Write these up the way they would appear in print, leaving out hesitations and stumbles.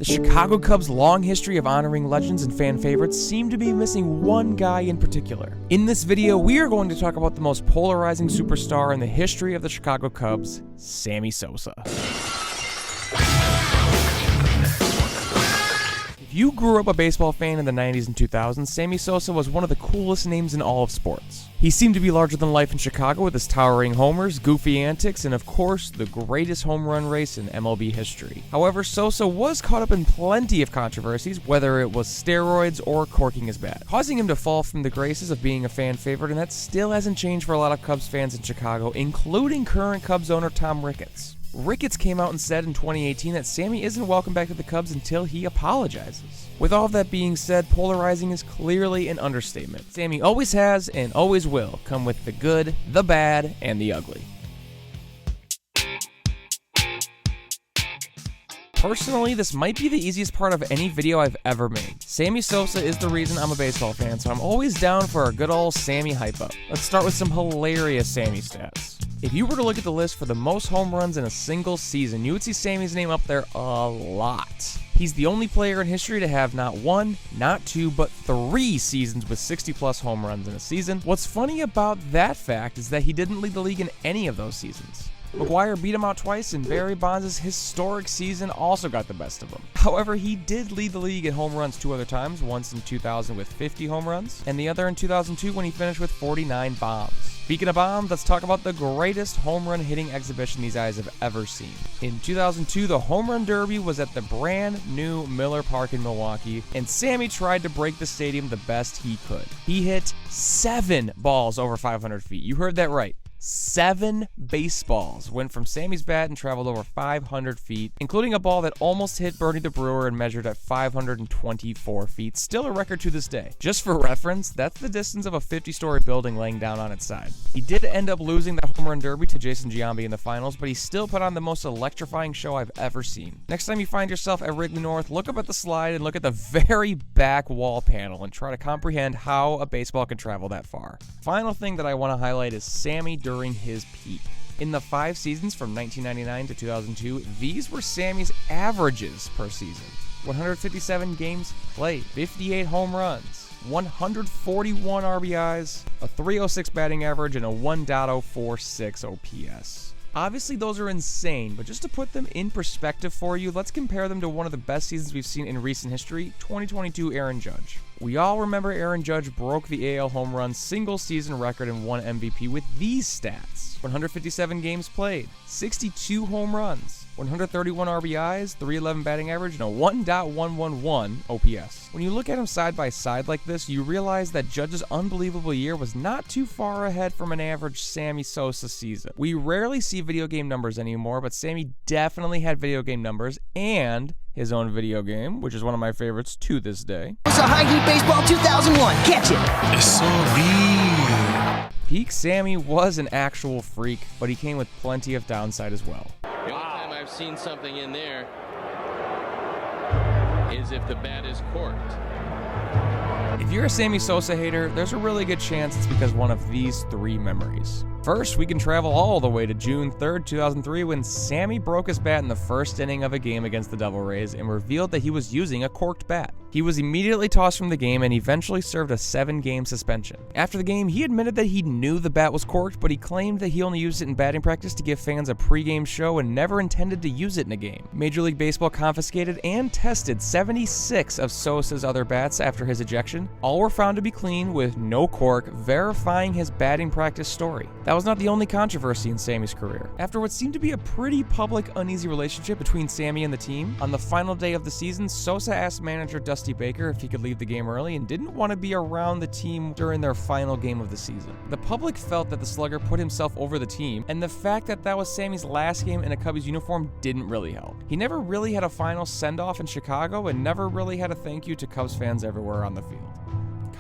The Chicago Cubs' long history of honoring legends and fan favorites seem to be missing one guy in particular. In this video, we are going to talk about the most polarizing superstar in the history of the Chicago Cubs, Sammy Sosa. If you grew up a baseball fan in the 90s and 2000s, Sammy Sosa was one of the coolest names in all of sports. He seemed to be larger than life in Chicago with his towering homers, goofy antics, and of course, the greatest home run race in MLB history. However, Sosa was caught up in plenty of controversies, whether it was steroids or corking his bat, causing him to fall from the graces of being a fan favorite, and that still hasn't changed for a lot of Cubs fans in Chicago, including current Cubs owner Tom Ricketts. Ricketts came out and said in 2018 that Sammy isn't welcome back to the Cubs until he apologizes. With all of that being said, polarizing is clearly an understatement. Sammy always has and always will come with the good, the bad, and the ugly. Personally, this might be the easiest part of any video I've ever made. Sammy Sosa is the reason I'm a baseball fan, so I'm always down for a good old Sammy hype up. Let's start with some hilarious Sammy stats. If you were to look at the list for the most home runs in a single season, you would see Sammy's name up there a lot. He's the only player in history to have not one, not two, but 3 seasons with 60-plus home runs in a season. What's funny about that fact is that he didn't lead the league in any of those seasons. McGwire beat him out twice, and Barry Bonds' historic season also got the best of him. However, he did lead the league in home runs 2 other times, once in 2000 with 50 home runs, and the other in 2002 when he finished with 49 bombs. Speaking of bombs, let's talk about the greatest home run hitting exhibition these eyes have ever seen. In 2002, the Home Run Derby was at the brand new Miller Park in Milwaukee, and Sammy tried to break the stadium the best he could. He hit 7 balls over 500 feet. You heard that right. 7 baseballs went from Sammy's bat and traveled over 500 feet, including a ball that almost hit Bernie the Brewer and measured at 524 feet, still a record to this day. Just for reference, that's the distance of a 50-story building laying down on its side. He did end up losing the Home Run Derby to Jason Giambi in the finals, but he still put on the most electrifying show I've ever seen. Next time you find yourself at Wrigley North, look up at the slide and look at the very back wall panel and try to comprehend how a baseball can travel that far. Final thing that I want to highlight is Sammy during his peak. In the 5 seasons from 1999 to 2002, these were Sammy's averages per season. 157 games played, 58 home runs, 141 RBIs, a .306 batting average, and a 1.046 OPS. Obviously, those are insane, but just to put them in perspective for you, let's compare them to one of the best seasons we've seen in recent history, 2022 Aaron Judge. We all remember Aaron Judge broke the AL home run single season record and won MVP with these stats. 157 games played, 62 home runs, 131 RBIs, .311 batting average, and a 1.111 OPS. When you look at him side by side like this, you realize that Judge's unbelievable year was not too far ahead from an average Sammy Sosa season. We rarely see video game numbers anymore, but Sammy definitely had video game numbers and his own video game, which is one of my favorites to this day. It's a high heat baseball 2001. Catch it. It's so real. Peak Sammy was an actual freak, but he came with plenty of downside as well. The only time I've seen something in there is if the bat is corked. If you're a Sammy Sosa hater, there's a really good chance it's because one of these 3 memories. First, we can travel all the way to June 3rd, 2003, when Sammy broke his bat in the first inning of a game against the Devil Rays and revealed that he was using a corked bat. He was immediately tossed from the game and eventually served a 7-game suspension. After the game, he admitted that he knew the bat was corked, but he claimed that he only used it in batting practice to give fans a pregame show and never intended to use it in a game. Major League Baseball confiscated and tested 76 of Sosa's other bats after his ejection. All were found to be clean with no cork, verifying his batting practice story. That was not the only controversy in Sammy's career. After what seemed to be a pretty public, uneasy relationship between Sammy and the team, on the final day of the season, Sosa asked manager Dusty Baker if he could leave the game early and didn't want to be around the team during their final game of the season. The public felt that the slugger put himself over the team, and the fact that that was Sammy's last game in a Cubbies uniform didn't really help. He never really had a final send-off in Chicago and never really had a thank you to Cubs fans everywhere on the field.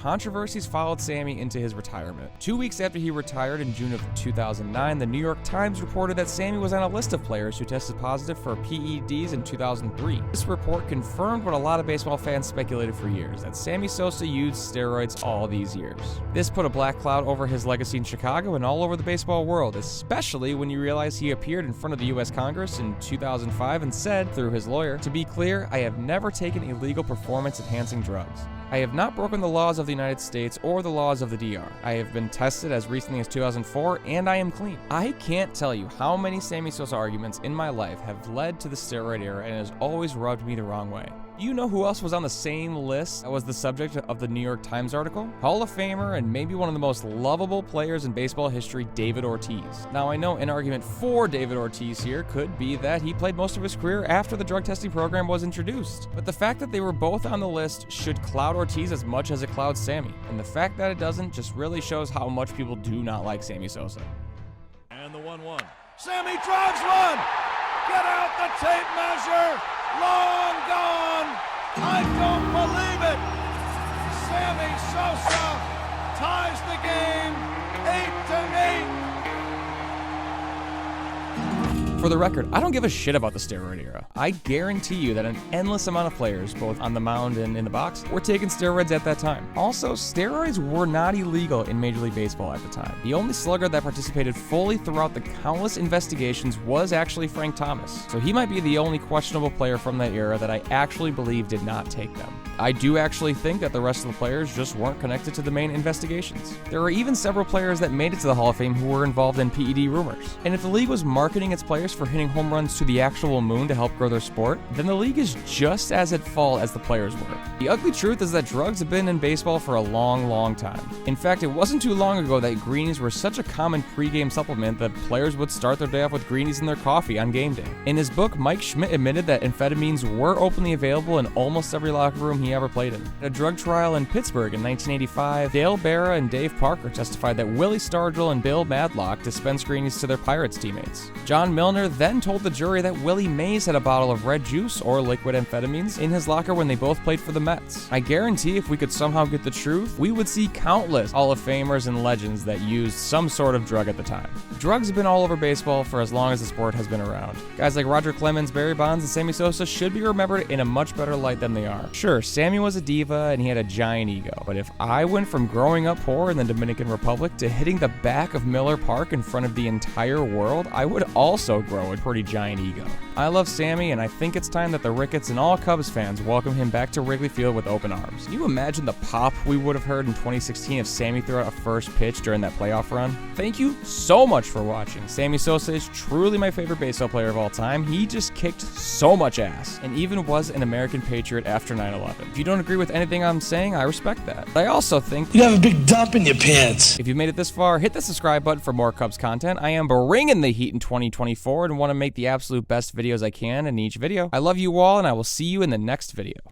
controversies followed Sammy into his retirement. 2 weeks after he retired in June of 2009, the New York Times reported that Sammy was on a list of players who tested positive for PEDs in 2003. This report confirmed what a lot of baseball fans speculated for years, that Sammy Sosa used steroids all these years. This put a black cloud over his legacy in Chicago and all over the baseball world, especially when you realize he appeared in front of the U.S. Congress in 2005 and said, through his lawyer, "To be clear, I have never taken illegal performance-enhancing drugs. I have not broken the laws of the United States or the laws of the DR. I have been tested as recently as 2004, and I am clean." I can't tell you how many Sammy Sosa arguments in my life have led to the steroid era and has always rubbed me the wrong way. You know who else was on the same list that was the subject of the New York Times article? Hall of Famer and maybe one of the most lovable players in baseball history, David Ortiz. Now, I know an argument for David Ortiz here could be that he played most of his career after the drug testing program was introduced. But the fact that they were both on the list should cloud Ortiz as much as it clouds Sammy. And the fact that it doesn't just really shows how much people do not like Sammy Sosa. And the 1-1. Sammy drives one! Get out the tape measure! Long gone! I don't believe it! Sammy Sosa ties the game 8-8. For the record, I don't give a shit about the steroid era. I guarantee you that an endless amount of players, both on the mound and in the box, were taking steroids at that time. Also, steroids were not illegal in Major League Baseball at the time. The only slugger that participated fully throughout the countless investigations was actually Frank Thomas. So he might be the only questionable player from that era that I actually believe did not take them. I do actually think that the rest of the players just weren't connected to the main investigations. There are even several players that made it to the Hall of Fame who were involved in PED rumors. And if the league was marketing its players for hitting home runs to the actual moon to help grow their sport, then the league is just as at fault as the players were. The ugly truth is that drugs have been in baseball for a long, long time. In fact, it wasn't too long ago that greenies were such a common pregame supplement that players would start their day off with greenies in their coffee on game day. In his book, Mike Schmidt admitted that amphetamines were openly available in almost every locker room he ever played in. At a drug trial in Pittsburgh in 1985, Dale Barra and Dave Parker testified that Willie Stargell and Bill Madlock dispensed greenies to their Pirates teammates. John Milner then told the jury that Willie Mays had a bottle of red juice, or liquid amphetamines, in his locker when they both played for the Mets. I guarantee if we could somehow get the truth, we would see countless Hall of Famers and legends that used some sort of drug at the time. Drugs have been all over baseball for as long as the sport has been around. Guys like Roger Clemens, Barry Bonds, and Sammy Sosa should be remembered in a much better light than they are. Sure, Sammy was a diva and he had a giant ego, but if I went from growing up poor in the Dominican Republic to hitting the back of Miller Park in front of the entire world, I would also grow a pretty giant ego. I love Sammy, and I think it's time that the Ricketts and all Cubs fans welcome him back to Wrigley Field with open arms. Can you imagine the pop we would have heard in 2016 if Sammy threw out a first pitch during that playoff run? Thank you so much for watching. Sammy Sosa is truly my favorite baseball player of all time. He just kicked so much ass, and even was an American patriot after 9/11. If you don't agree with anything I'm saying, I respect that. But I also think You have a big dump in your pants. if you've made it this far, hit the subscribe button for more Cubs content. I am bringing the heat in 2024 and want to make the absolute best videos I can in each video. I love you all, and I will see you in the next video.